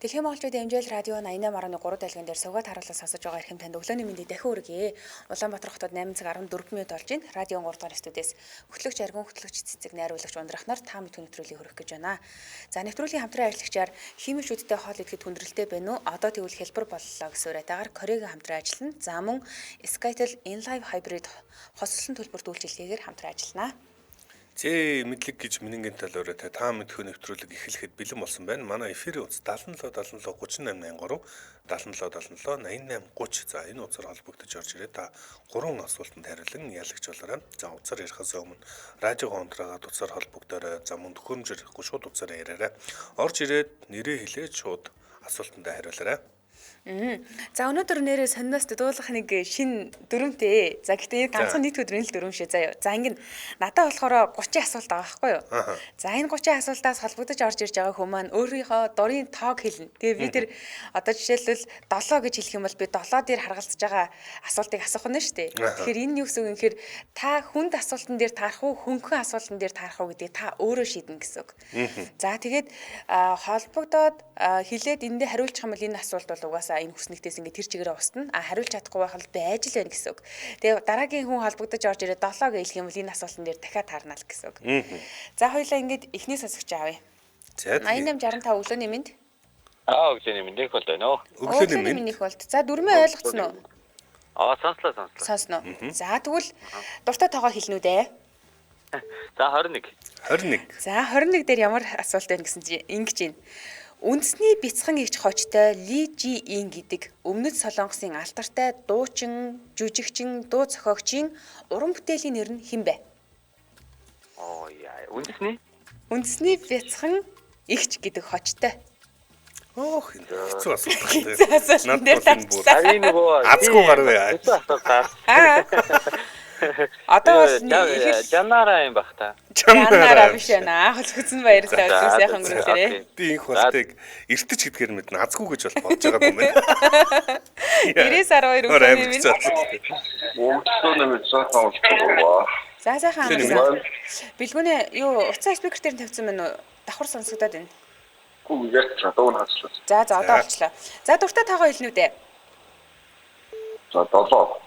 Дэлхийн монголчуудын хэмжээл радио 88.3 дэлгэн дээр сувгаад харуулсан сонсож байгаа эрхэм танд өглөөний мэндийг дахин хүргэе. Улаанбаатар хотод 8 цаг 14 минут болж байна. Радион 3 дугаар студиэс хөтлөгч Аргун хөтлөгч цэцэг найруулагч ундрах нар та мэд нэвтрүүлгийг хөрөх гэж байна. За нэвтрүүлгийн хамтран ажиллагчаар химикчүүдтэй хоол идэхэд хүндрэлтэй байна уу? Одоо тэгвэл хэлбэр боллоо гэсэн уриатаагаар Корегийн хамтран ажиллана. За мөн Skytel InLive Hybrid хослолсон төлбөрт үйлчилгээгээр хамтран ажиллана. Мэдлэг гэж минийгийн талаараа та мэдхүү нэвтрүүлэг эхлэхэд бэлэн болсон байна. Манай эфирийн утас 77 77 3883 77 77 88 30. За энэ утсаар холбогдож орж ирээ. Та 3 асуултанд хариулан ялагч болоорой. За утсаар ярихаас өмнө радио гонтраагаад утсаар холбогдоорой. За мөн төхөөрөмж ярихгүй шууд утсаар яриарай. Орж ирээд нэрээ хэлээд шууд асуултанд хариулаарай. За өнөөдөр нэрээ сониноос дуулах нэг шин дүрмтэй. За гэхдээ ганцхан нийт өдрийн л дүрм шээ заяа. За ингэ надад болохоор 30 асуулт байгаа байхгүй юу? За энэ 30 асуултаас холбогдож орж ирж байгаа хүмүүс маань өөрийнхөө дурын тоог хэлнэ. Тэгээ би тэр одоо жишээлбэл 7 гэж хэлэх юм бол би 7 дээр харгалзаж байгаа асуултыг асуух нь шүү дээ. Тэгэхээр энэ юу гэсэн үг гэхээр та хүнд асуултан дээр таарах уу, хөнгөн асуултан дээр таарах уу гэдгийг та өөрөө шийднэ гэсэн үг. За тэгээд холбогдоод хэлээд эндээ хариулчих юм бол энэ асуулт бол угаасаа энэ хүснэгтээс ингээд тэр чигээрээ устна. Хариулж чадахгүй байх бол байж л байна гэсэн үг. Тэгээ дараагийн хүн холбогдож орж ирээд 7 гэж хэлэх юм бол энэ асуултан дээр дахиад таарна л гэсэн үг. За хоёулаа ингээд эхний сонсогч аавъя. За 8865 өглөөний мэнд. Өглөөний мэнд их бол байна уу? Өглөөний мэнд их болт. За дүрмээ ойлгоцсон уу? Сонслоо. Сонсно. За тэгвэл дуртай тоогоо хэлнэ үү дээ. За 21. За 21 дээр ямар асуулт байна гэсэн чи ингэж байна. Үндэсний бяцхан эгч хочтой Ли Жи Ин гэдэг өмнөд Солонгосын алдартай дуучин, жүжигчин, дуу зохиогчийн уран бүтээлийн нэр нь хэн бэ? Үндэсний бяцхан эгч гэдэг хочтой. Хэцүү асуулт байна. Надад азгүй гарвэ. Одоо бол Жанараа юм бах та. Жанараа биш ээ. Хол хүзэн баярлалаа өдрөө сайхан өнгөрүүлээрэй. Би инх болтыг эртэж гэдгээр мэд азгүй гэж бол бодож байгаа юм байна. 90-12 өглөөний минь. Өглөөний минь сайхан болчихлоо. За сайхан амарсан. Билгүүнээ юу уцаа спикер дээр тавьсан байна уу? Давхар сонсогдоод байна. Гүү яг чадвар хаачлаа. За одоо болчлаа. За дуртай тоогоо хэлнэ үү дээ. За 7.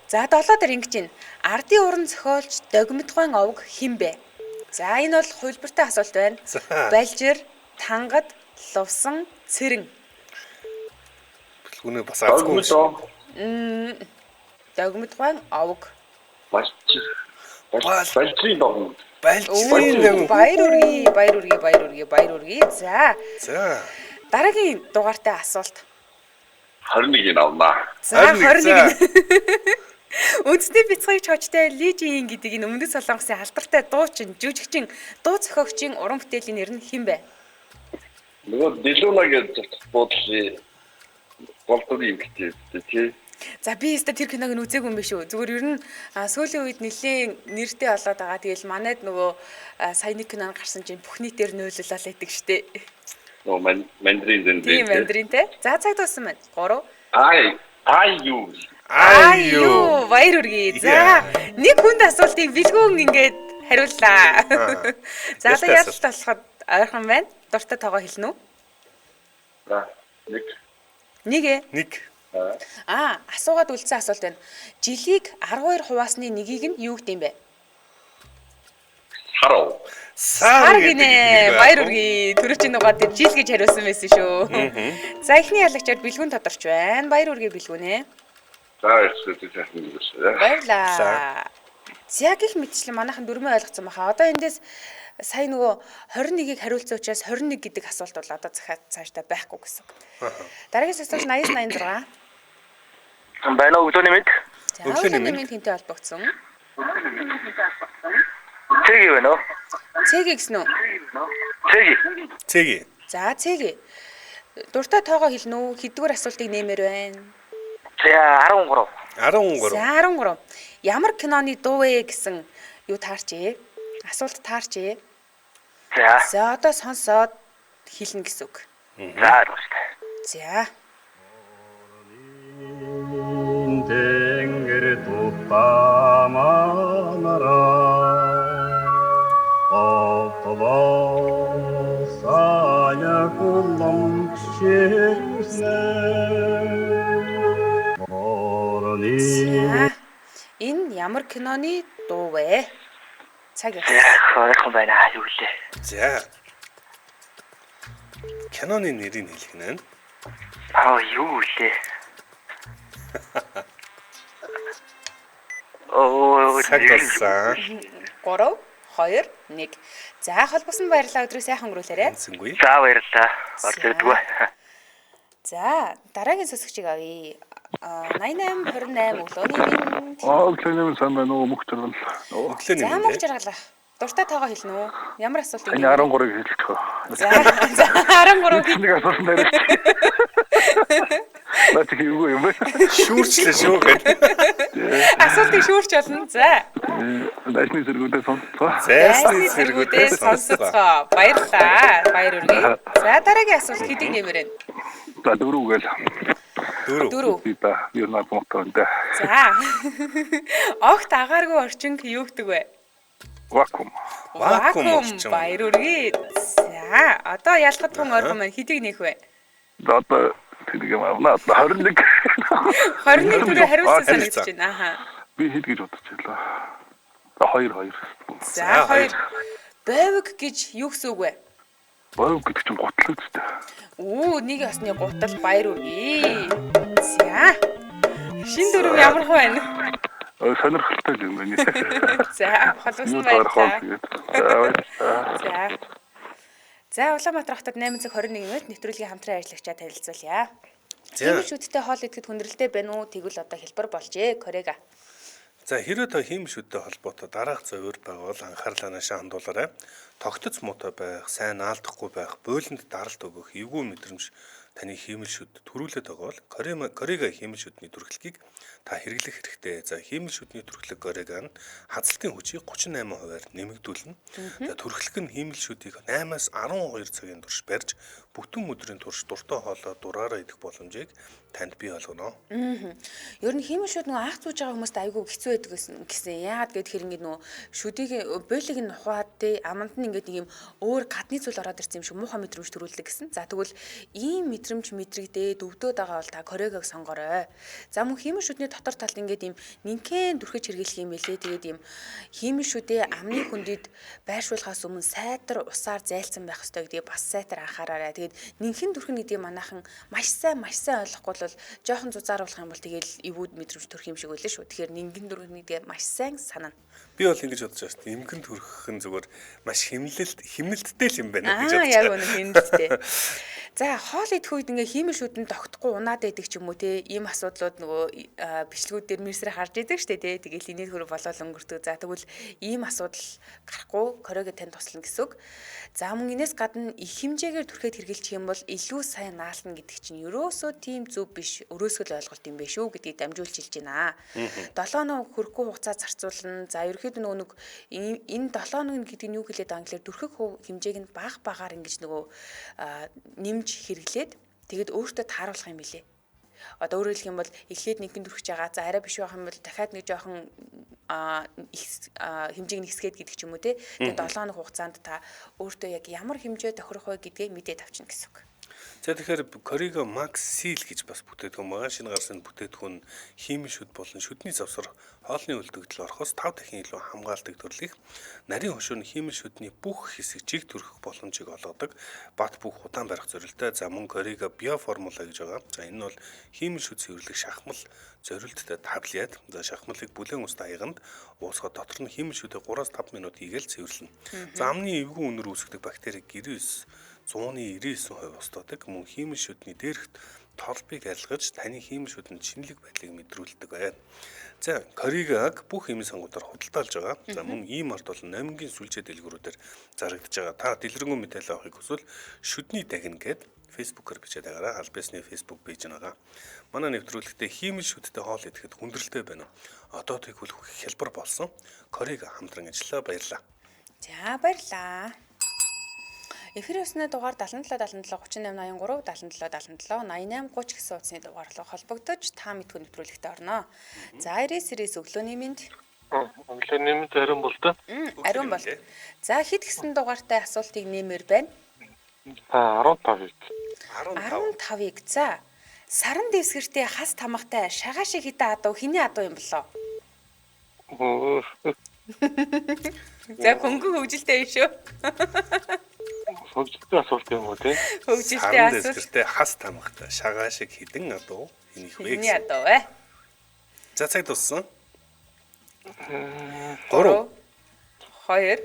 За 7 дээр ингэж байна. Ардын уран зохиолч Догмитгойн овг хэн бэ? За энэ бол хувилбартай асуулт байна. Балжир, тангад, лувсан, цэрэн. Билгүүнээ бас азгүй. Догмитгойн овг. Балжирын догмит. Баяр үргээ. За. Дараагийн дугаартай асуулт. 21-ийг авнаа. За 21. Үндэсний бяцхан эгч хочтой Ли Жи Ин гэдэг энэ өмнөд Солонгосын алдартай дуучин, жүжигчин, дуу зохиогчийн уран бүтээлийн нэр нь хэн бэ? Нөгөө Дилуна гэж бодлоо. Голдны юм гэдэг тий. За би өөртөө тэр киног нь үзээгүй юм биш үү. Зүгээр ер нь сүүлийн үед нэлээд нэртэй болоод байгаа. Тэгэл манайд нөгөө саяны кинонд гарсан чинь бүх нийтээр нөөлөлөө байдаг штэ. Мандрин зэн. Тийм мандринтэй. За цаг дууссан байна. 3. Аю баяр үргээ. За нэг хүнд асуултыг бэлгүүн ингээд хариуллаа. За одоо ялалт болоход ойрхон байна. Дуртай тоогоо хэлнэ үү? За 1. Асуугаад үлдсэн асуулт байна. Жилийг 12 хуваасны нэгийг нь юу гэдэг юм бэ? Сар гинэ. Баяр үргээ. Төрөчийн дугаар дээр жил гэж хариулсан байсан шүү. За эхний ялагчаар бэлгүүн тодорч байна. Баяр үргээ бэлгүүнэ. Баярлаа. Яг их мэтчлэн манайхан дөрмөө ойлгоцсон баха. Одоо эндээс сая нөгөө 21-ийг хариулсан учраас 21 гэдэг асуулт бол одоо цаашдаа байхгүй гэсэн. Дараагийн асуулт 80-86. Байна уу өглөөний мэнд? Өглөөний мэнд хинтэй холбогдсон. Цэги байна уу? Цэги гэсэн үү? Цэги. За цэги. Дуртай тоогоо хэлнэ үү? Хэдгээр асуултыг нэмэр байна? За 13. За 13. Ямар киноны дуу вэ гэсэн юу таарчээ? Асуулт таарчээ. За одоо сонсоод хэлнэ гэсэн үг. За. За. Энэ ямар киноны дуу вэ? Цаг явсан. Хойрхон байна юу лээ. За. Киноны нэрийг хэлэх нэ. Юу лээ. Оо, Цаг болсон. 3 2 1. За холбосон баярлалаа өдрөө сайхан өнгөрүүлээрэй. Үнсэнгүй. за баярлаа. Орж ирдгүү. За дараагийн сонсогчийг авъя. 88 28 өглөөний минь. Өглөөний сайн байна уу мөх төрөл. Өглөөний За минь. мөнгө жаргалаа. Дуртай тоогоо хэлнэ үү? Ямар асуулт Энэ юм? 13-ыг хэлчихв. За 13 Нэг асуулт дээр. Бат юу юм бэ? Шүүрчлээ шүү гэдэг. асуултыг шүүрч болно. За. Дайсны зэргүүдээ сонсцоо. Зайсны зэргүүдээ зэргүүдээ сонсоцгоо. Баярлаа. Баяр үргээ. За дараагийн асуулт хэдийг нэмэрэн? За дөрөвгээл. 4. Би ба юу наа гомтонд. За. Огт агааргүй орчинг юу гэдэг вэ? Вакуум. Вакуум орчин. Баяр үргээ. За одоо ялхад тун орхон маань хэдийг нээх вэ? Одоо тэрийг юм авна. 21. 21 түрүү хариулсан Харилцаа. санагдаж байна. Аха. Би хэд гэж бодож байлаа. За 2. За 2. Бовг гэж юу гэсэн үг вэ? Боо гэдэг чинь гутал үстэй. Оо нэг ясны гутал баяр үргээ. За. Шин дөрөв ямар хөө байна? Сонирхолтой юм байна. За холбосон баярлалаа. За. За Улаанбаатар хотод 821 минут нэвтрүүлгийн хамтран ажиллагчаа танилцуулъя. Хиймшүүдтэй хоол идэхэд хүндрэлтэй байна уу? Тэгвэл одоо хэлбэр болжээ. Корега. За хэрэв та хиймшүүдтэй холбоотой дараах зөвөр байгаа бол анхаарлаа наашаа хандуулаарай. Тогтоц муутай байх, сайн наалдахгүй байх, буйланд даралт өгөх, эвгүй мэдрэмж таны хиймэлшүүд төрүүлээд байгаа бол Корега хиймэлшүүдний төрөлхийг та хэрэглэх хэрэгтэй. За хиймэлшүүдний төрөлх Корега нь хадсалтын хүчийг 38%-аар нэмэгдүүлнэ. За төрөлх нь хиймэлшүүдийг 8-аас 12 цагийн турш барьж бүтэн өдрийн турш дуртай хоолой дураараа идэх боломжийг танд бий болгоно. Ер нь хиймэлшүүд нөгөө анх зүүж байгаа хүмүүст айгүй хэцүү байдаг гэсэн. Яагаад гэхээр ингээд нөгөө шүдийг бойлыг нь ухаад тий аманд нь ингээд нэг юм өөр гадны зүйл ороод ирсэн юм шиг муухай мэдрэмж төрүүлдэг гэсэн. За тэгвэл ийм мэдрэмж мэдрэгдээ дөвдөөд байгаа бол та Корегог сонгорой. За мөн хиймэлшүүдний дотор талд ингээд ийм нинхэн дүрхэж хэрглэх юм байлээ. Тэгээд ийм хиймэлшүүдээ амны хүндэд байршуулахаас өмнө сайтар усаар зайлцсан байх ёстой гэдгийг бас сайтар анхаараарай. Тэгээд нинхэн дүрхэн гэдгийг манайхан маш сайн ойлгохгүй бол жоохон зузааруулах юм бол тэгэл эвүүд мэдрэмж төрөх юм шиг байлаа шүү. Тэгэхээр нингэн дүрхэн гэдгийг маш сайн санана. Би бол ингэж бодож байна. Эмгэн төрөх нь зүгээр маш химнэлттэй л юм байна гэж бодож Яг үнэ химнэлттэй. За хоол идэх үед ингээ хиймэлшүүд нь тогтохгүй унаад байдаг ч юм уу те ийм асуудлууд нөгөө бичлэгүүд дээр мэрсээр харж идэг штэ те тэгэл энийг хөрөв болол өнгөрдөг. За тэгвэл ийм асуудал гарахгүй Корега тань туслана гэсэн үг. За мөн энэс гадна их хэмжээгээр түрхээд хэрэгжилчих юм бол илүү сайн наална гэдэг чинь ерөөсөө тийм зөв биш өрөөсгөл ойлголт юм бэ шүү гэдгийг дамжуулж хэлж байна. 7 хоног хүрэхгүй хугацаа зарцуулна. За ерөөхдөө нөгөө энэ 7 хоног гэдэг нь юу хэлээд англиар дүрхэх хэмжээг нь багаар ингэж нөгөө нэмж хэрэглээд тэгээд өөртөө тааруулах юм билэ. Одоо өөрөөр хэлэх юм бол эхлээд нэгэн дүрхэж байгаа. За арай биш байх юм бол дахиад нэг жоохон хэмжээг нь хэсгээд гэдэг ч юм уу те. Тэгээд 7 хоног хугацаанд та өөртөө яг ямар хэмжээ тохирох вэ гэдгээ мэдээд авчна гэсэн үг. За тэгэхээр Корега Max Seal гэж бас бүтээгдэхүүн байгаа. Шинэ гарсан бүтээгдэхүүн хиймэлшүүд болон шүдний завсар хоолны үлдэгдэл орохоос 5 дахин илүү хамгаалдаг төрлийнх нарийн хошууны хиймэлшүүдний бүх хэсэгчийг төрөх боломжийг олгодог. Бат бүх удаан барих зорилттой. За мөн Корега Bioformula гэж байгаа. За энэ нь бол хиймэлшүүд цэвэрлэх шахмал зорилттой таблет. За шахмалыг бүлээн уст аяганд уусгаад дотор нь хиймэлшүүдээ 3-5 минут хийгээл цэвэрлэнэ. За амны эвгүй үнэр үүсгдэг бактери 99% устгадаг. Мөн хиймэлшүүдний дээрх толбыг арилгаж таны хиймэлшүүдэнд шинэлэг байдлыг мэдрүүлдэг байна. За Корегаг бүх эмийн сонгуудаар худалдаалж байгаа. За мөн ийм ард бол номингийн сүлжээ дэлгүүрүүдээр зарагдж байгаа. Та дэлгэрэнгүй мэдээлэл авахыг хүсвэл шүдний дагна гэд фэйсбүүкээр бичээд байгаарай. Албасны фэйсбүүк пэйж байгаа. Манай нэвтрүүлэгтээ хиймэлшүүдтэй хоол идэхэд хүндрэлтэй байна. Одоо тэгвэл хялбар болсон. Корега хамтран ажиллаа. Баярлалаа. За баярлалаа. Эфир өснө дугаар 77 77 38 83 77 77 88 30 гэсэн утасны дугаарлуу холбогдож та мэдгүй нэвтрүүлэгтээ орно. За 99 өглөөний мэнд. Өглөөний мэнд ариун бол та. Ариун бол. За хэд гэсэн дугаартай асуултыг нэмэр байна? 15-ыг. 15-ыг. За Саран дэвсгэртэй хас тамгатай шагаа шиг хитэ адуу хиний адуу юм болоо? За хөнгөн хөвгөлтэй юм шүү. Хөгжөлтэй асуулт юм уу те? Хөвгөлтэй Саран асуулт. дэвсгэртэй хас тамгатай шагаа шиг хідэн адуу хинийх вэ Хиний гэсэн. адуу вэ? За цаг туссан. 3 2 1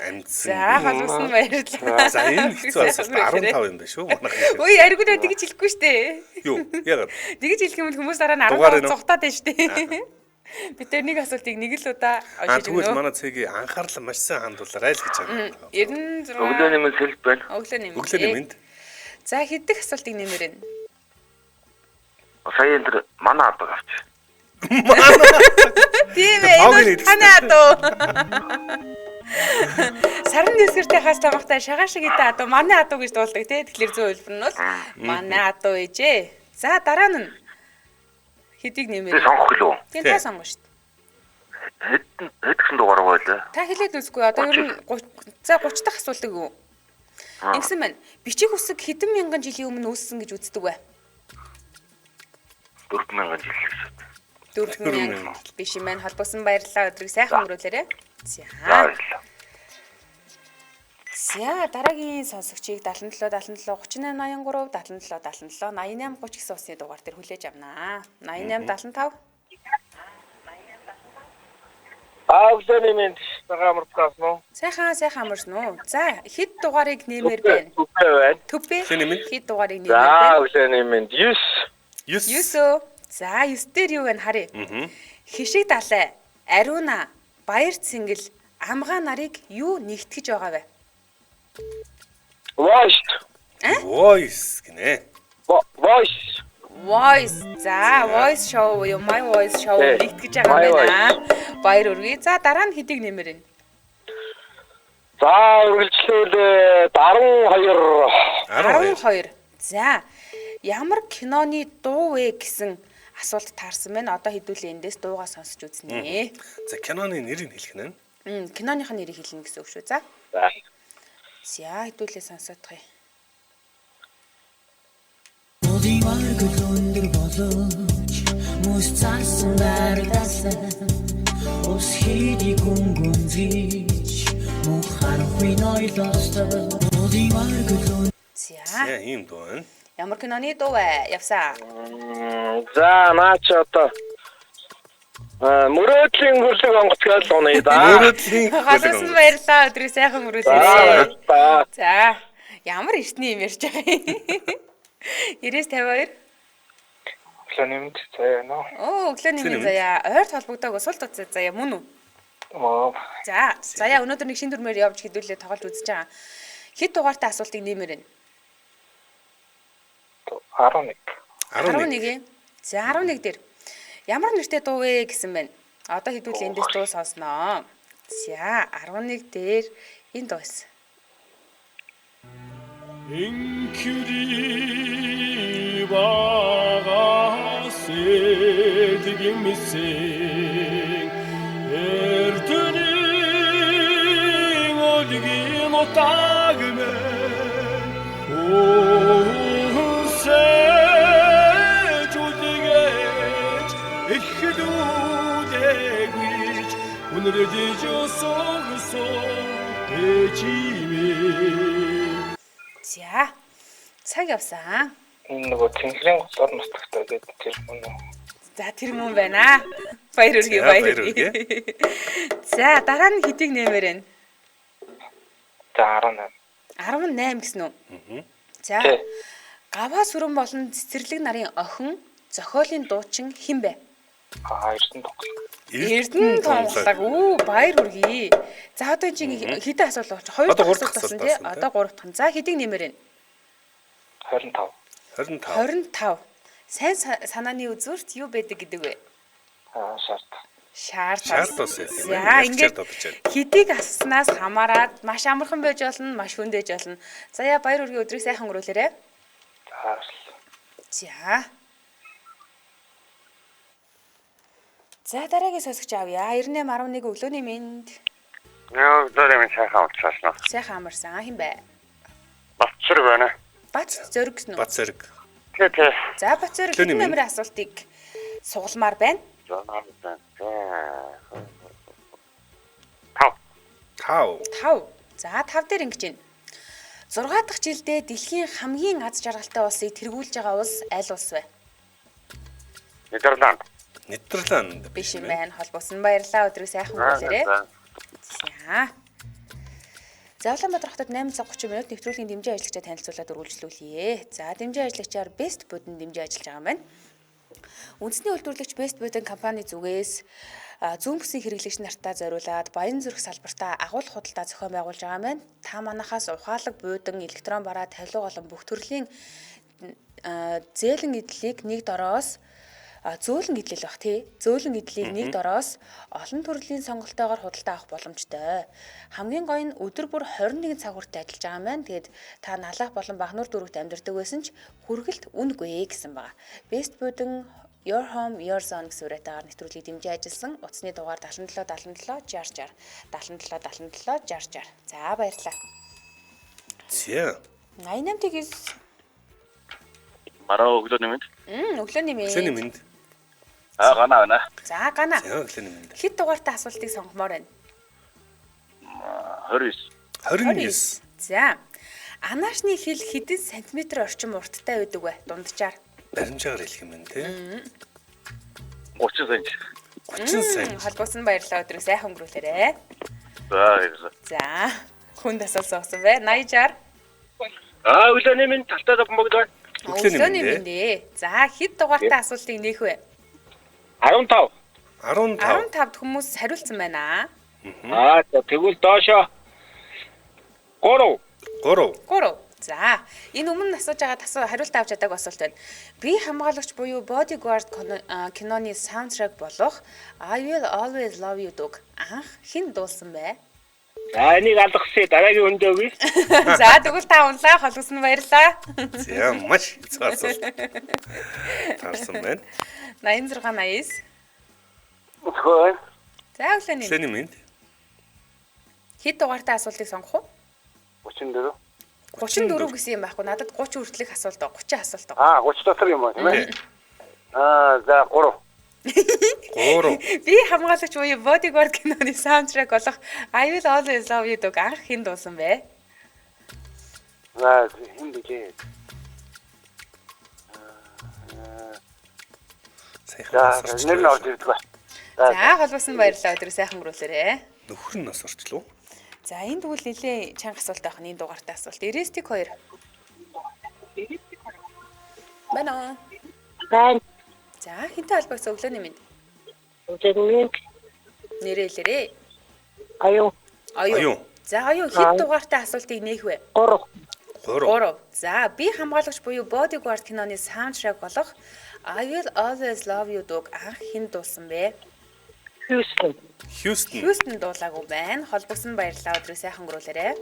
амтсан. За халуусан баярлалаа. За энэ хэцүү асуулт 15 юм байна шүү. Манайх. Ой, аригудаа тэгж хэлэхгүй штэ. Юу? Ягаад? Тэгж хэлэх юм бол хүмүүс дараа нь Дугаар 15 нь уу? цухтаад байна штэ. Бид тэр нэг асуултыг нэг л удаа уншиж Тэгвэл өгнө. манай цэгийн анхаарал маш сайн хандуулаарай л гэж байна. 96 Өглөө нэмэн сэлб байна. Өглөө нэмэн. Өглөө нэмэнд. За хэдих асуултыг нэмэрэн. Сая энэ манай адуу авч. Тийм ээ. Таагүй Энэ нэгдсэн. танай адуу. Саран дэвсгэртэй хас тамгатай шагаа шиг хитэ адуу манай адуу гэж дуулдаг тий. Тэгэхээр зөв хэлбэр нь бол манай адуу ээжээ. За дараа нь хэдийг Би нэмэрэн. сонгох гэлөө. Тийм та сонгоо шүү дээ. Хэдгсэн дугаар байлаа. Та хэлээд үзгүй одоо ер нь 30 дахь асуултыг юу? Ингэсэн байна. Бичиг үсэг хэдэн мянган жилийн өмнө үүссэн гэж үздэг вэ? 4000 жил гэж. 4000 биш юм байна. Холбосон баярлалаа. Өдрийг сайхан өнгөрүүлээрэй. За. Баярлалаа. За дараагийн сонсогчийг 77 77 38 83 77 77 88 30 гэсэн усны дугаар дээр хүлээж авнаа. 88 75 Өглөө нэмэн цагаан амарцгаас нөө. сайхан амарсан уу? За хэд дугаарыг нэмэр байна? Үгүй байна. Төв бэ? Хэн нэмэн? Хэд дугаарыг нэмэр За байна? өглөө нэмэн 9. 9. 9. За 9 дээр юу вэ харъя? Хишиг далай, ариуна, баяр цэнгэл, амгаа нарыг юу нэгтгэж байгаа вэ? Voice. Voice гинэ. Voice. Voice. За, voice show юу? My voice show Тий. нэгтгэж байгаа My юм байна. Баяр үргээ. За, дараа нь хэдийг нэмэр вэ? За үргэлжлүүлээ 12. 12. За, ямар киноны дуу вэ гэсэн асуулт таарсан байна. Одоо хэдүүлээ эндээс дуугаа сонсч үзнэ. За киноны нэрийг хэлэх нь. Киноныхын нэрийг хэлнэ гэсэн үг шүү. За. За. За, хэдүүлээ сонсоодох юм. Өдимаргөл өндөр боловч мөс цаасан байртасан ус хийдий гүнгүнзич мөн харахгүй нойлостой Өдимаргөл За, Ийм дуу байна. ямар киноны дуу вэ? Явсаа. За наач одоо мөрөөдлийн бүлэг онгоцгоол унаа да. Мөрөдлийн Халуусан баярлалаа. Өдрийг сайхан өнгөрүүлээрэй. За. За, ямар эртний юм ярьж байгаа юм. 90-52. Өглөө нэмэн заяа нөө. Оо, өглөө нэмэн заяа. Ойрт холбогдоог сул туцаа заяа мөн үү? Оо. За, заяа өнөөдөр нэг шин дүрмээр явж хэдүүлээ тоглож үзэж байгаа. Хэд дугаартай асуултыг нэмэр вэ? 11. 11. За, 11 дээр. Ямар нэртэй дуу вэ гэсэн байна. Одоо хэдүүлээ эндээс дуу сонсноо. За, 11 дээр энэ дуу байсан. Инкюри багасэдгэн мисэн эрдүнийн олгийн утагмэн үсэж үлгэж эхлүүлэгвич үнэрдэж өсөсөн эчимээ. За, цаг явсан. Энэ нөгөө тэнхрийн голоор нутагтай гэдэг тэр хүн үү? За, тэр мөн байна. Баяр үргээ, баяр баяр үргээ. За, дараа нь хэдийг нэмэр вэ? За 18. 18 гэсэн үү? За. Тий. Гаваа сүрэн болон цэцэрлэг нарын охин зохиолын дуучин хэн бэ? Эрдэнэ тоглох. Эрдэнэ тонголог. Үү, баяр үргээ. За, одоо энэ чинь хэдэн асуулт болж байна? 2 Одоо дахь гурав дахь асуулт асуулт болсон тий. болсон, тий. Одоо 3 дахь. За, хэдийг нэмэр вэ? 25. 25. 25. Сайн санааны үзүүрт юу байдаг гэдэг вэ? Шарт. Шаардлагатай. Шаард ус юм. За, ингээд бодож байна. хэдийг асснаас хамаарат маш амархан байж болно, маш хүндэж болно. За, яа баяр үргээ өдрийг сайхан өнгөрүүлээрэй. За. За, дараагийн сонсогч авъя. 9811 өглөөний мэнд. Яа, дөрөв минь сайхан уцаасан уу? Сайхан амарсан. Хэн бэ? Батцэр байна. Бац зөрг гэсэн үү? Бат зэрэг. Тэ. За Боцоор Өглөөний хэдэн минь. номерын асуултыг сугалмаар байна? Тав. 5. 5. За 5 дээр ингэж байна. 6 дахь жилдээ дэлхийн хамгийн аз жаргалтай улсыг тэргүүлж байгаа улс аль улс вэ? Нидерланд. Нидерланд Биш юм байна. Холбоосон баярлалаа. Өдрөө сайхан өнгөрүүлээрэй. За. За Улаанбаатар хотод 8:30 минут нэвтрүүлгийн дэмжийн ажлагчаа танилцуулаад үргэлжлүүлье. За дэмжийн ажлагчаар Best Food-ын дэмжин ажиллаж байгаа юм байна. Үндэсний үйлдвэрлэгч Best Food-ын компани зүгээс зүүн бүсийн хэрэглэгч нартаа зориулаад Баян зүрх салбартаа агуулга худалдаа зохион байгуулж байгаа юм байна. Та манахаас ухаалаг буудан электрон бараа тавилга болон бүх төрлийн зөөлөн идлийг нэг дороос зөөлөн идэл бах тий. Зөөлөн идлийг нэг дороос олон төрлийн сонголтоогоор худалдаа авах боломжтой. Хамгийн гоё нь өдөр бүр 21 цаг хүртэл ажиллаж байгаа юм байна. Тэгээд та налах болон Бахнуур дүүрэгт амьдардаг байсан ч хүргэлт үнэгүй гэсэн байна. Best Food-ын Your Home Your Zone гэсэн үрэтэйгээр нэвтрүүлгийг дэмжиж ажилласан. Утасны дугаар 77 77 60 60 77 77 60 60. За баярлалаа. За. 88-ийг Мараа өглөөний мэнд. өглөөний Өглөөний минь. минь. Гана байна. За гана. За өглөөний минь. Хэд дугаартай асуултыг сонгомоор байна? 29. 29. За. Анаашны хил хэдэн сантиметр орчим урттай байдаг вэ? Дунджаар. Баримжаагаар хэлэх юм байна тий. 30 см. 30 сая. Холбоосон баярлалаа. Өдрөө сайхан өнгөрүүлээрэй. За баярлалаа. За. Хүнд асуулт суусан бай. 80 өглөөний минь талтаа бомбогд байна. Өглөөний минь дээ. За хэд дугаартай асуултыг нээх вэ? 15. 15. 15 хүмүүс хариулсан байна. Тэгвэл доошо 3. 3. За, энэ өмнө асууж байгаа хариулт авч чадаагүй асуулт байна. Би хамгаалагч буюу Bodyguard киноны саундтрек болох I Will Always Love You дуу анх хэн дуулсан бэ? За энийг алгасаа дараагийн өндөө өгье. За, тэгвэл та унлаа холбосон баярлаа. За маш хэцүү асуулт. Таарсан байна. 86 89. Хөөе. За, өглөөний. Өглөөний минь. Хэд дугаартай асуултыг сонгох вэ? 34. 34 гэсэн юм байхгүй. Надад 30 хүртэлх асуулт байгаа. 30 асуулт байгаа. 30 дотор юм аа тийм ээ. Тий. За 3. 3. Би хамгаалагч буюу Bodyguard киноны саундтрек болох I Will Always Love You дуу анх хэн дуулсан бэ? За хин бижээ. Сайхан нэр нь орж ирдэг ба. За, холбосон баярлалаа. Өдрөө сайхан өнгөрүүлээрэй. Нөхөр нь нас орчлоо. За, энэ тэгвэл нэлээ чанга асуулт байх нь энэ дугаартай асуулт. 92. Бана. Байн. За, хинтээ холбогдсон өглөөний минь. Өглөөний Нэрээ хэлээрэй. аюу. Аюун. За, аюун хэд дугаартай асуултыг нээх вэ? 3. 3. За, би хамгаалагч буюу Bodyguard киноны саундтрек болох I Will Always Love You дууг анх хэн дуулсан бэ? Houston. Houston дуулаагүй байна. Холбогсон баярлалаа. Өдрөө сайхан өнгөрүүлээрэй.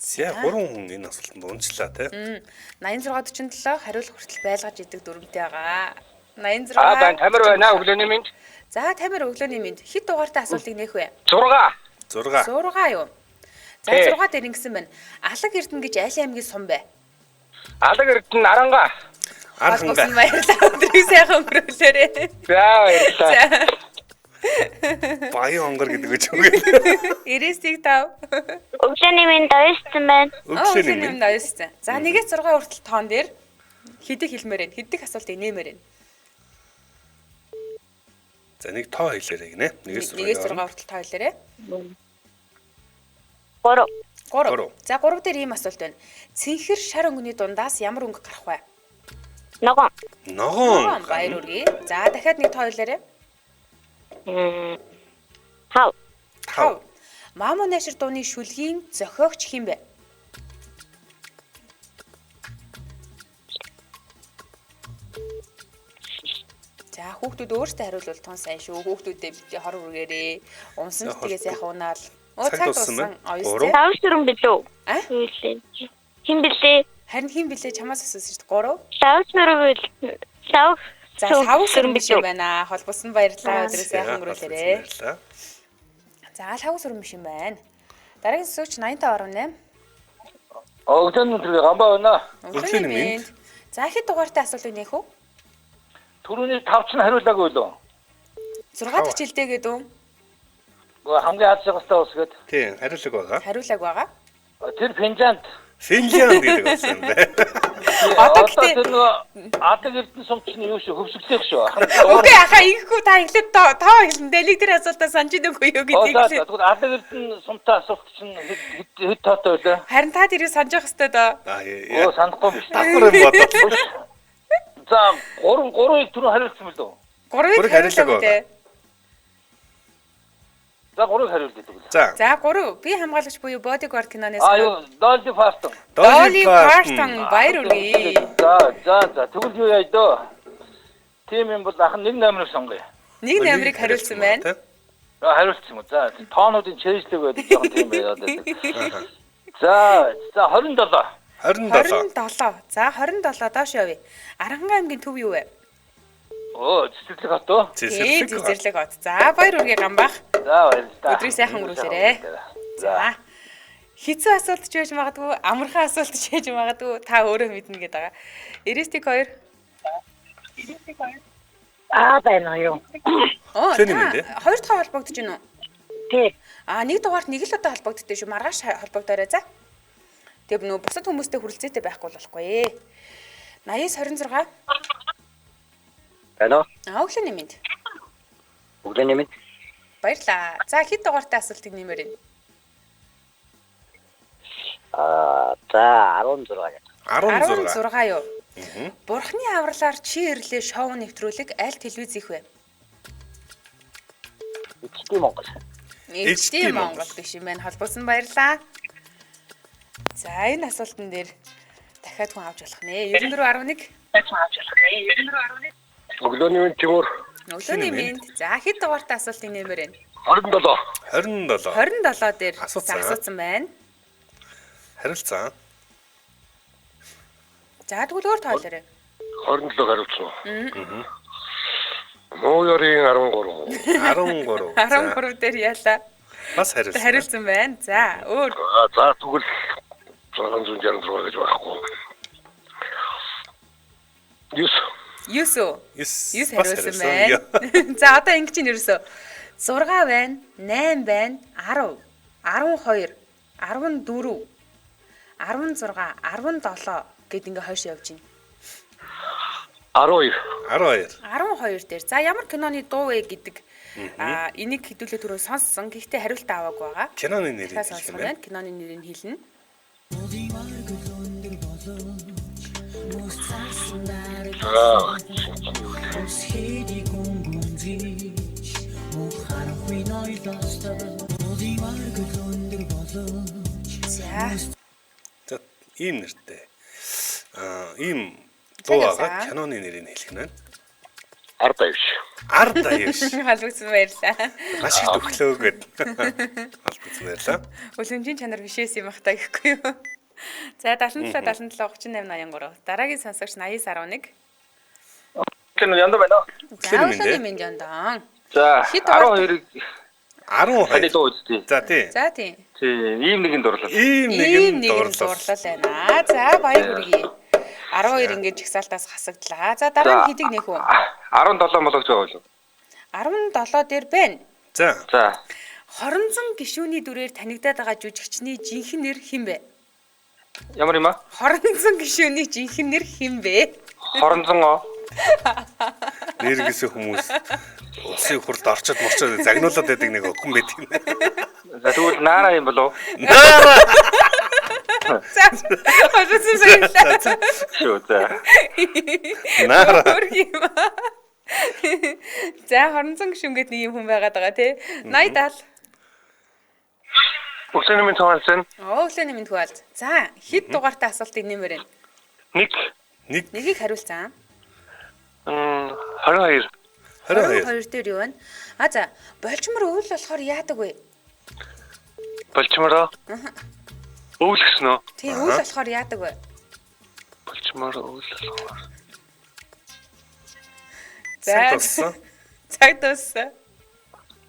За 3 хүн энэ асуултанд унжлаа тий. 8647 хариулах хүртэл байлгаж идэг дүрмтэй байгаа. 86. Байн Тамир байна өглөөний минь. За, Тамир өглөөний минь. Хэд дугаартай асуултыг нээх вэ? 6. 6 юу? За, 6 дээр ингэсэн байна. Алаг Эрдэнэ гэж аль аймгийн сум бэ? Алаг Эрдэнэ Аранга. Арханга. Баярлалаа. Өдрөө сайхан өнгөрүүлээрэй. За баярлалаа. Баян онгор гэдэг үж үгүй. 95. Өглөөний минь дойрсон байна. Өглөөний минь. Ноёсцсан. За, 1-6 хүртэл тоон дээр хэдийг хэлмээр байна. Хэдийг асуултыг нэмээр байна. За нэг тоо хэлээрэй гинэ. 1-6 хүртэл тоо хэлээрэй. 3. 3. За 3 дээр ийм асуулт байна. Цэнхэр шар өнгөний дундаас ямар өнгө гарах вэ? Ногоон. Ногоон. Баяр үргээ. За дахиад нэг тоо хэлээрэй. Хав. 5. Маамуу найшир дууны шүлгийн зохиогч хэн бэ? За хүүхдүүд өөрсдөө хариулвал тун сайн шүү. Хүүхдүүдээ бити хор үргээрээ. Унсан битгээс яхаа унаал. Цаг дууссан. Оёстой. Сав сүрэн билүү? А? Хин билээ? Харин хин билээ чамаас асуусан шүү дээ. 3. Сав сүрэн бил. Сав. За 5 сүрэн биш юм байна. Холбосон баярлалаа. Өдрөө сайхан өнгөрүүлээрэй. За 5 сүрэн биш юм байна. Дараагийн асууч 85.8. Өглөөний өдрөө гамбаа байна. Өглөөний минь. За хэд дугаартай асуулт нэх үү? Түрүүний 5 ч хариулаагүй лөө. 6 дахь жилдээ гэдэг үү? Хамгийн аз жаргалтай ус гээд. Тийм, хариулаг байгаа. Хариулаг байгаа. Тэр Финланд. Финлянд гэдэг болсон бай. Одоо гэхдээ тэр нөгөө Адаг эрдэнэ сумч нь юу шүү хөвсгөлөх шүү. үгүй ахаа ингэхгүй та эхлээд тоо хэлсэн дэлийг тэр асуултаа санаж өгөө юу гэдгийг. Тэгвэл Адаг эрдэнэ сумтай асуулт чинь хэд тоотой вэ? Харин та тэрийг санаж явах хэрэгтэй доо. Оо санахгүй биш. Давхар юм бодоо. За 3-ыг түрүү хариулсан мэл үү? 3-ыг хариулаг үү? За 3-ыг хариулдаг үү? За. За 3 би хамгаалагч буюу бодигорд киноноос Юу Долли Фастон. Dolly Parton баяр үргээ. За тэгвэл юу яа дөө? Тим юм бол ах 1 номерыг сонгоё. 1 номерыг хариулсан байна. Хариулсан юм. За тоонуудын чэйжлэг байдаг юм тийм байгаад байдаг. За 27. 27. За 27 доош явъя. Аранхан аймгийн төв юу вэ? Оо Цэцэрлэг хот уу? Цэцэрлэг хот. За баяр үргээ гамбах. За баярлалаа. Өдрийг сайхан өнгөрүүлээрэй. За. Хэцүү асуулт ч байж магадгүй, амархан асуулт ч байж магадгүй та өөрөө мэднэ гэдэг байгаа. Эристик 2. байна юу? Оо, Тэний мэдээ. хоёр дахь холбогдож байна уу? Тий. Нэг дугаарт нэг л удаа холбогддөө шүү. Маргааш холбогдоорой за. Тэг нөө бусад хүмүүстэй хүрэлцээтэй байхгүй болохгүй. 80-26. Байна уу? Өглөөний мэнд. Өглөөний мэнд. Баярлаа. За хэд дугаартай асуултыг нэмээр байна? За 16. 16 юу? Бурхны авралаар чи ирлээ шоу нэвтрүүлэг аль телевиз их вэ? HD Монгол. HD Монгол биш юм байна. Холбоосон баярлаа. За энэ асуултан дээр дахиад хүн авч болох нэ. 94.11. Өглөөний мэнд Тимур. Өглөөний мэнд. За хэд дугаартай асуултыг нэмээр байна? 27. 27 дээр асуусан байна. Харилцаа. За тэгвэл өөр тоолоорой. 27 хариулсан уу? Мууярын 13. 13 дээр яалаа. Бас хариулсан. Хариулсан байна. За өөр. За тэгвэл 666 гэж байхгүй. 9 хариулсан байна. За одоо ингэ чинь ерөөсөө 6 байна, 8 байна, 10, 12, 14, 16, 17 гэд ингээ хойш явж байна. 12 дээр. За ямар киноны дуу вэ гэдэг энийг хэдүүлээ түрүү сонссон. Гэхдээ хариулт аваагүй байгаа. Киноны нэрийг хэлсэн байна. Киноны нэрийг хэлнэ. За ийм нэртэй. Ийм дуугаа киноны нэрийг хэлэх нь. Ардавш. Халбогдсон баярлаа. Маш их төглөө гэд. Халбогдсон баярлаа. Үлэмжийн чанар бишээс юм ахтаа гэхгүй юу. За 77 38 83. Дараагийн сонсогч 80-11. Тэр янда байна. Өглөөний мэнд яндаа. За 12-ыг 12. За тий. За тий. Ийм нэгэн дурлал. Ийм нэгэн дурлал байна. За баяр хүргэе. 12 ингэж жигсаалтаас хасагдлаа. За дараа нь хэдийг нэх үү? 17 болгож байгаа юу? 17 дээр байна. За. Хоронзон гишүүний дүрээр танигдаад байгаа жүжигчний жинхэнэ нэр хэн бэ? Ямар юм аа? Хоронзон гишүүний жинхэнэ нэр хэн бэ? Хоронзон оо. Нэргэсэн хүмүүс усын хурд орчод морчод загнуулаад байдаг нэг охин байт юм. За тэгвэл наара юм болов уу? Наара. За. Хожсон баярлаа. Шөө за. Наара. За хоронзон гишүүнгээд нэг юм хүн байгаад байгаа тий. 80 70. Өглөөний мэнд тоолсон. Өглөөний мэнд хуваалц. За хэд дугаартай асуултыг нэмээр байна? Нэгийг хариулсан. 22 дээр юу вэ? За болчмор өвөл болохоор яадаг вэ? Болчмороо? Өвөл гэсэн үү? Тийм өвөл болохоор яадаг вэ? Болчмор өвөл болохоор. Цаг дууссан.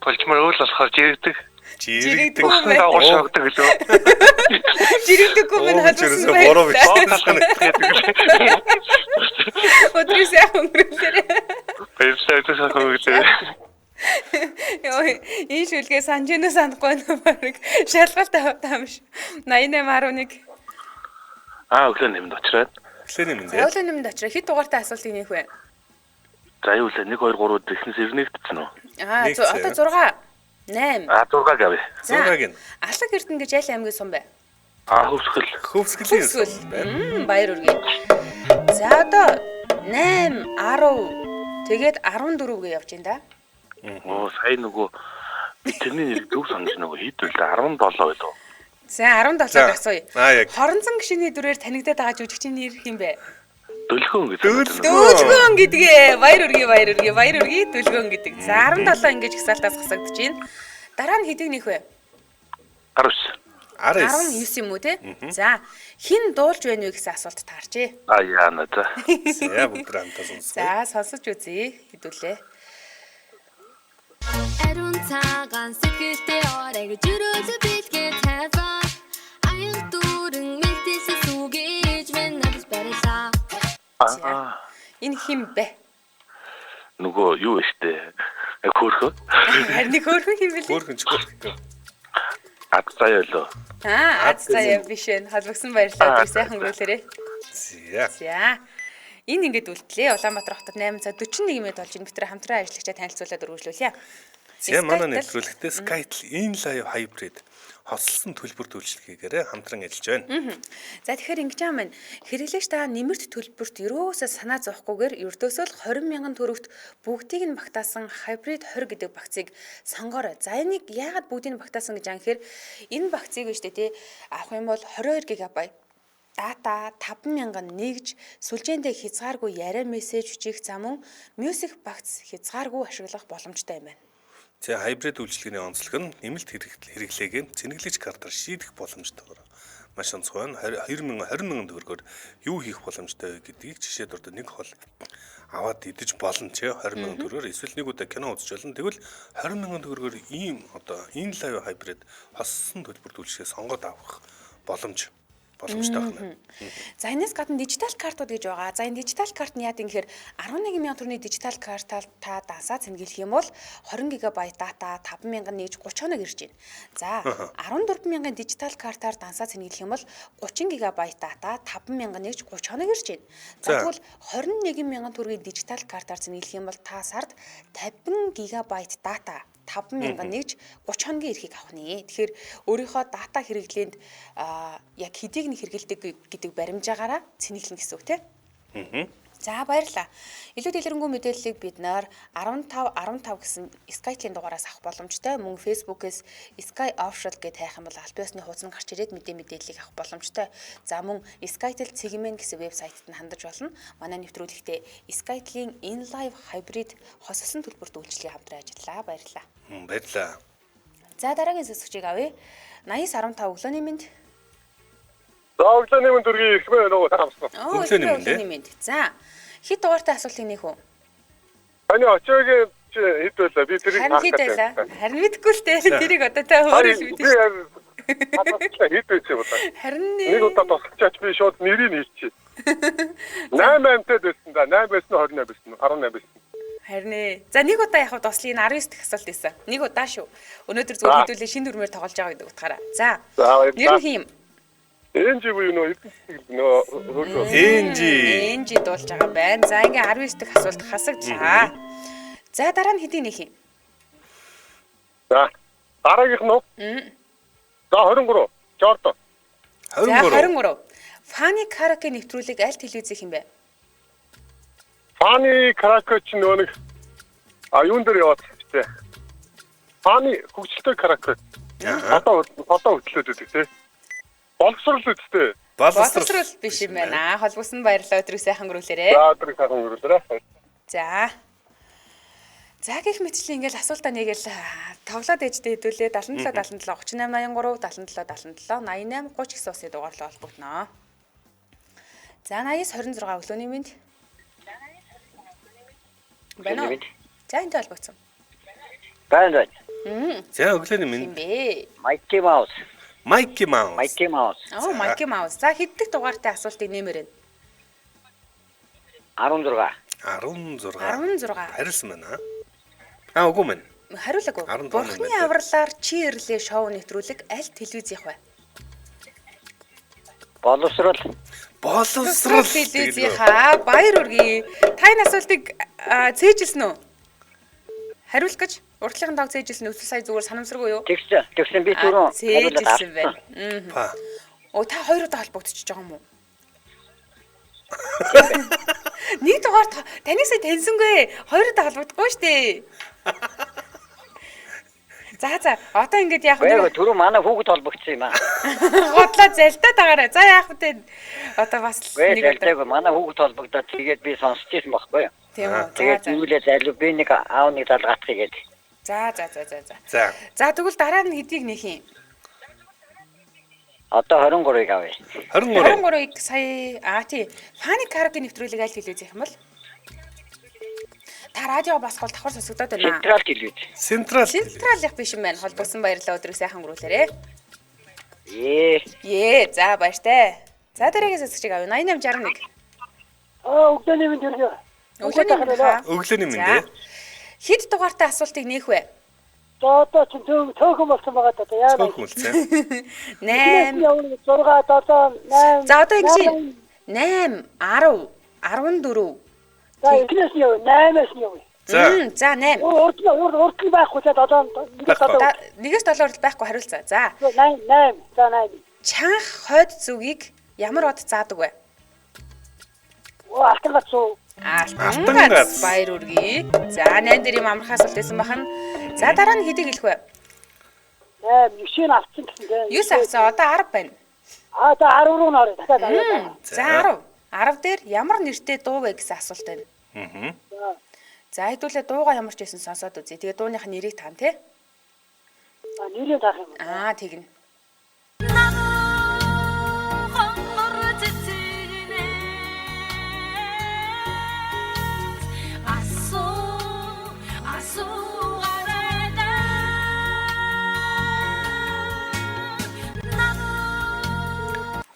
Болчмор өвөл болохоор жирэгдэг. Жирэгдэггүй Усан мэн. дагуур шогдог лөө. Жирэгдэггүй мэн халбсан байна. Бороо бич. Өдрийн сайхан өнгөрүүлээрээ. Баярлалаа хөөглөө. Йоо, энэ шүлгээ санаж нэ санахгүй нэ баг шалгалт аваад юм ш. 8811. Өглөө нэмд очраад. Эхлэний минь дээ. Өглөө нэмд очроо хэд дугаартай асуултыг нээх вэ? За юу лээ 1 2 3 эхнээс ирнэгдсэн үү? Одоо 6 8. 6 гавь. Зургийг нь. Алаг Эрдэнэ гэж аль аймгийн сум бэ? Хөвсгөл. Хөвсгөлийн Хөвсгөл. Баяр үргээ. За одоо 8 10 тэгээд 14 гээ явж байна да. Сая нөгөө тэрний нэр зөв санаж нөгөө хийдвэл 17 байлоо. За 17-г асууя. Яг. Хоронцон гишүүний дүрээр танигдаад байгаа жүжигчийн нэр хэм бэ? Дөлгөөн гэдэг. Дөлгөөн гэдгээ. Баяр үргээ. Дөлгөөн гэдэг. За 17 ингэж гисалтаас хасагдаж байна. Дараа нь хэдийг нэх вэ? 19 юм уу те? За хин дуулж байна вэ гэсэн асуулт таарчээ. Яана за. За бүгд хамтаа сонсгоо. За сонсож үзье. Хэдүүлээ. Ариун цагаан сэтгэлтэй оройг жүрөөж битгээ таваа. Аян дүүрэн мэлтэс сүгэж мен надад барилаа. Энэ хин бэ? Нөгөө юу штэ. Хөөхөө. Харин хөөхөн хин бэлээ. Хөөхөн. Адцаа лөө. Адцаа биш ээ. Халбагсан баярлалаа. Сайхан өнгөрүүлээрэй. За. Энэ ингээд үлдлээ. Улаанбаатар хотод 8 цаг 41 минут болж энэ битэр хамтран ажиллагчаа танилцуулаад өргөжлүүлье. За манай нэвтрүүлэгтээ Skytel InLive Hybrid хослсон төлбөр үйлчилгээгээр хамтран ажиллаж байна. За тэгэхээр ингэж байгаа маань хэрэглэгч та нэмэрт төлбөрт ерөөсөө санаа зовхгүйгээр ердөөсөө л 20,000 төгрөгт бүгдийг нь багтаасан Hybrid 20 гэдэг багцыг сонгоорой. За энийг яагаад бүгдийг нь багтаасан гэж анхээр энэ багцыг биш тий авах юм бол 22 ГБ дата 5,000 нэгж сүлжээндээ хязгааргүй яриа мессеж хүчийг зам мөн мьюзик багц хязгааргүй ашиглах боломжтой юм байна. За хайбрид үйлчилгээний онцлог нь нэмэлт хэрэглээг цэнэглэж картаар шийдэх боломжтойгоор маш онцгой нь 20,000 төгрөгөөр юу хийх боломжтой гэдгийг жишээ дурд нэг хол аваад идэж болно ч 20,000 төгрөгөөр эсвэл нэг удаа кино үзэж болно. Тэгвэл 20,000 төгрөгөөр ийм одоо InLive Hybrid хоссон төлбөр үйлчилгээ сонгоод авах боломжтой байна. За энэс гадна дижитал картууд гэж байгаа. За энэ дижитал карт нь яа гэхээр 11,000 төгрөгийн дижитал картаар та дансаа цэнгэлэх юм бол 20 ГБ дата 5,000 нэгж 30 хоног ирж байна. За 14,000-ын дижитал картаар дансаа цэнгэлэх юм бол 30 ГБ дата 5,000 нэгж 30 хоног ирж байна. За тэгвэл 21,000 төгрөгийн дижитал картаар цэнгэлэх юм бол та сард 50 ГБ дата 5,000 нэгж 30 хоногийн эрхийг авах нэ. Тэгэхээр өөрийнхөө дата хэрэглээнд яг хэдийг нь хэрэгэлдэг гэдэг баримжаагаараа цэнэглэн гэсэн үг тийм. За баярлалаа. Илүү дэлгэрэнгүй мэдээллийг бид наар 15 гэсэн Skytel-ийн дугаараас авах боломжтой. Мөн Facebook-ээс Sky Official гэж хайх юм бол аль биесны хуудас нь гарч ирээд мэдээллийг авах боломжтой. За мөн Skytel Цэгмэн гэсэн вебсайтад нь хандаж болно. Манай нэвтрүүлэгтээ Skytel-ийн InLive Hybrid хосолсон төлбөрт үйлчилгээ хамтран ажиллаа. Баярлалаа. Баярлалаа. За дараагийн зөвсгчийг авъя. 8015 өглөөний мэнд. За өглөөний мэнд дүргийн ирэх мэ нөгөө таамсан. Өглөөний мэнд. За хэд дугаартай асуултыг нээх үү? Таны очоогийн хэд байлаа? Би тэрийг харах. Харин мэдгүй л дээ. Тэрийг одоо та өөрөө л мэдээ. Хэд байсан юм бэ? Харин нэг удаа тусалчаач би шууд нэрийг хэлчихье. 8-8-тай байсан да. 8 байсан уу 28 байсан уу? 18 байсан. Харин за нэг удаа явахад ослын 19 дэх асуулт байсан. Нэг удаа шүү. Өнөөдөр зүгээр хэдүүлээ шинэ дүрмээр тоглож байгаа гэдэг утгаараа. За. Нэр нь хин юм? Энжи буюу нөө Энжи дуулж байгаа байна. За ингээ 19 дэх асуулт хасагдлаа. За дараа нь хэдийн нэх юм? За дараагийнх нь. За 23. Жордо. 23. Фани караоке нэвтрүүлэг аль телевизийнх юм бэ? Фани караоке ч нөө нэг юун дээр яваад тэ. Фани хөгжилтэй караоке. Одоо хөтлөөд үү тэ. Боловсрал үстэй. Боловсрал биш юм байна. Холбосон баярлалаа. Өдрийг сайхан өнгөрүүлээрэй. За өдрийг сайхан өнгөрүүлээрэй. За. За гэх мэтчлэн ингээл асуултаа нэгэл тоглоод ээжтэй хэдүүлээ 77 77 38 83 77 77 88 30 гэсэн усны дугаарлаа холбогдноо. За 80 26 өглөөний мэнд. Байна уу? За энтэй холбогдсон. Байна. За өглөөний Юм минь бэ? Майки Маус. Майки Маус. Майки Маус. Оо, Майки Маус. За хэддэг дугаартай асуултыг нэмэрэн? 16. 16. 16. Харилсан байна. Үгүй мэн. Хариулаагүй. 15 Бурхны байна. авралаар чи ирлээ шоу нэвтрүүлэг аль телевиз их вэ? Боловсрол. Боловсрол телевизийнхаа баяр үргээ. Та энэ асуултыг цээжилсэн үү? Хариулах гэж уртлахын дог цээжилсэн үү? Сая зүгээр санамсаргүй юу? Тэгсэн би түрүү цээжилсэн байна. Па. Оо та хоёр удаа холбогдчихж байгаа юм уу? Нэг дугаар таныг сая таньсангүй. Хоёр удаа холбогдохгүй шүү дээ. За одоо ингэж яах вэ? Түрүү манай хүүхэд холбогдсон юм аа. Бодлоо залтаад байгаарай. За яах вэ? Одоо бас нэг удаа манай хүүхэд холбогдоод тэгээд би сонсч ирсэн байхгүй юу? Тийм үү. Тэгээд зүйлээ залуу би нэг аав нэг залгах тэгээд. За. За. За тэгвэл дараа нь хэдийг нэх юм? Одоо 23-ыг авъя. 23-ыг сая тий. Фаны караоке нэвтрүүлэг аль телевиз их юм бол? Та радио басхол давхар сонсогдоод байна. Централ телевиз. Централих биш юм байна. Холбогдсон баярлалаа өдрийг сайхан өнгөрүүлээрэ. За баяртай. За дараагийн сасгчийг авъя. 8861. Өглөөний минь төргөө. Өглөөний минь дээ. Хэд дугаартай асуултыг нээх вэ? За одоо ч төөхөн болсон байгаа даа. Яа. Цөөхөн үлцээ. 8 6 7 8. За одоо ингэж 8 10 14. За ихнээс нь 8-аас нь явъя. За 8. Урд нь байхгүй ч одоо нэгээс 7 хүртэл байхгүй хариулцаа. За 8. За 8. Чанх хойд зүгийг ямар од заадаг вэ? Алтан гац уу? Алтан гац баяр үргээ. За 8 дээр юм амархан асуулт байсан бахан. За дараа нь хэдийг хэлэх вэ? 9-ийг авчихсан гэсэн дээ. 9 авсан. Одоо 10 байна. За 10 руу нь орё. Дахиад 10. За 10. 10 дээр ямар нэртэй дуу вэ гэсэн асуулт байна. За хэдүүлээ дууга ямар ч байсан сонсоод үзье. Тэгээ дууных нэрийг таан тий. Нэрийг таах юм. Тэгнэ.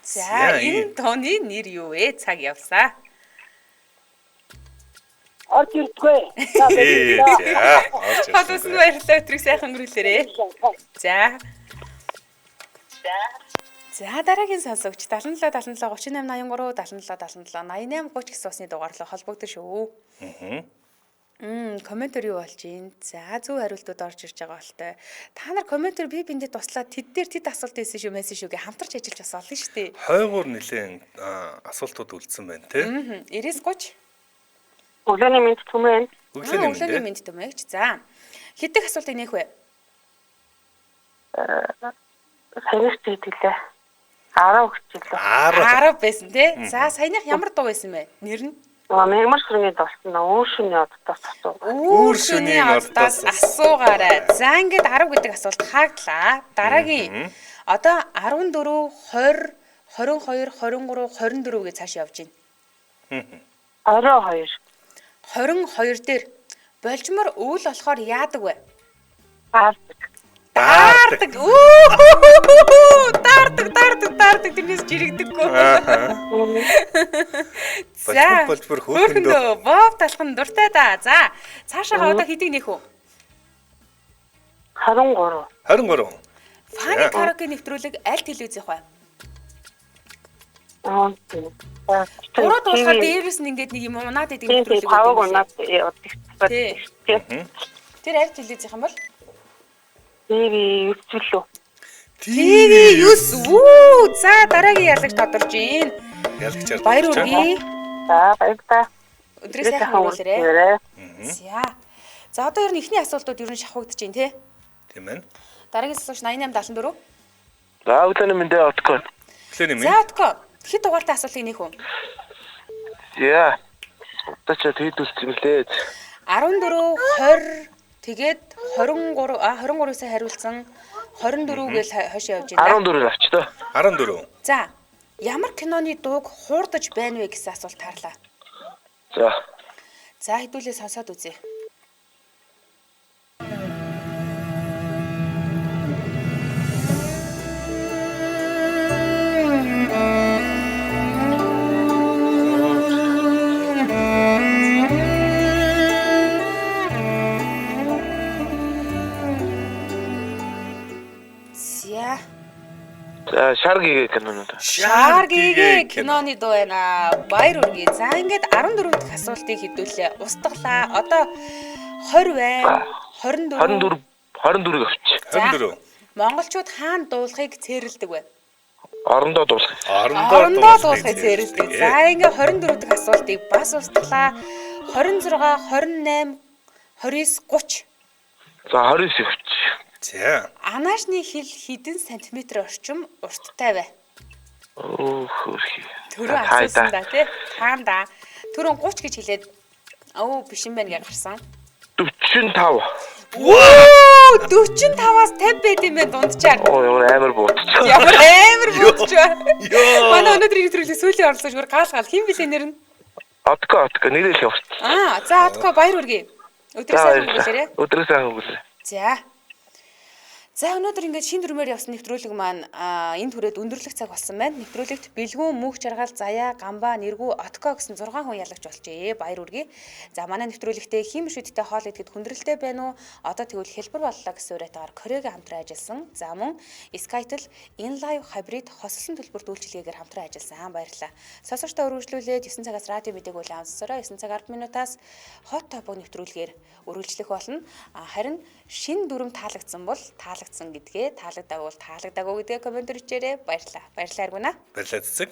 За энэ тооны нэр юу вэ? Цаг явсаа. Орж ирдгүй. Холбосон баярлалаа өдрийг сайхан өнгөрүүлээрэ. За дараагийн сонсогч 77 77 38 83 77 77 88 30 гэсэн усны дугаарлаа холбогдсон шүү. Комментэр юу болж байна? За зөв хариултууд орж ирж байгаа болтой. Та нар комментэр би биндээ туслаад тэд асуулт хийсэн шүү мэсэн шүүгээ хамтарч ажиллаж бас олно шүү дээ. Хойгуур нэлээд асуултууд үлдсэн байна тий. 90-30. Өглөөний мэнд түмэн. Өглөөний мэнд түмэгч. За хэдих асуултыг нээх вэ? Саяных хэлээ. 10 хүчлээ. 10 байсан тий. За саяных ямар дуу байсан бэ? Нэр нь? Мягмар шүрний дулсан өөр шүний оддоос асуу. Өөр шүний оддоос асуугаарай. За ингээд 10 гэдэг асуулт хааглаа. Дараагийн одоо 14 20 22 23 24 гэж цааш явж байна. 22. 22 дээр болжмор өвөл болохоор яадаг вэ? Даардаг. Даардаг тэрнээс жирэгдэггүй. За болжмор хөөхөндөө бов талхан дуртай да. За цаашаа одоо хэдийг нээх үү? 23. 23. Фаны караоке нэвтрүүлэг аль телевиз их вэ? Гурав дуусахад дээрээс нь ингээд нэг юм унаад идэг нэвтрүүлэг. Таваг унаад явдаг. Тэр аль телевиз их юм бол? TV 9 лөө. TV 9. За дараагийн ялагч тодорж гин. Ялагчаар. Баяр үргээ. За баярлалаа. Өдрөө сайхан өнгөрүүлээрэ. За одоо ер нь ихний асуултууд ер нь шавхагдаж байна тий. Тийм ээ. Дараагийн асуулт 88 74. За өглөөний мэндэ отко. Өглөөний мэнд. За отко. Хэд дугаартай асуултыг нээх үү? Яа. Одоо ч хэд үлдсэн лээ. 14 20 тэгээд 23-аас хариулсан 24-гээл хойш явж байна. 14 авч тоо. 14. За ямар киноны дууг хуурдаж байна вэ гэсэн асуулт таарлаа. За. За хэдүүлээ сонсоод үзье. За Шаргийн кинонууд. Шаргийн киноны дуу байна. Баяр үргээ. За ингээд 14 дахь асуултыг хэдүүлээ. Устгалаа. Одоо 20 байна. 24. 24-ийг авч. 24. Монголчууд хаана дуулахыг цээрэлдэг вэ? Орондоо дуулах. Орондоо дуулахыг цээрэлдэг. За ингээд 24 дахь асуултыг бас устгалаа. 26, 28, 29, 30. За 29-ийг авч. За. Анаашны хил хэдэн сантиметр орчим урттай вэ? Хөрхи. Түрүү асуусан да тий. Таанда. Түрүү 30 гэж хэлээд биш юм байна гэж гарсан. 45. Оо 45-аас 50 байд юм байна дунджаар. Ямар амар буудч. Ямар амар буудч. Манай өнөөдрийн нэвтрүүлгийн сүүлийн оролцогч бүр гал хэн билээ нэр нь? Отко нэрэл явуулт. За Отко баяр үргээ. Өдрөө сайн өнгөрүүлээрэ. Өдрөө сайн өнгөрүүлээ. За өнөөдөр ингээд шин дүрмээр явсан нэвтрүүлэг маань энэ түрээд өндөрлөх цаг болсон байна. Нэвтрүүлэгт бэлгүүн, мөнх жаргал, заяа, гамбаа, нэргүү, отко гэсэн 6 хүн ялагч болжээ. Баяр үргээ. За манай нэвтрүүлэгтээ хим шүдтэй хоол идэхэд хүндрэлтэй байна уу? Одоо тэгвэл хэлбэр боллоо гэсэн уриатаар Корегийн хамтран ажилласан. За мөн Skytel InLive Hybrid хослолсон төлбөрт үйлчилгээгээр хамтран ажилласан. Баярлалаа. Сонсогчдоо үргэлжлүүлээд 9 цагаас радио мэдээг үлээн сонсороо 9 цаг 10 минутаас хот топог нэвтрүүлгээр үргэлжлэх болно. Харин шин дүрм таалагдсан бол таалагдсан гэдгээ таалагдаагүй гэдгээ комментэр хийээрэй. Баярлалаа. Баярлалаа Аргуна. Баярлалаа цэцэг.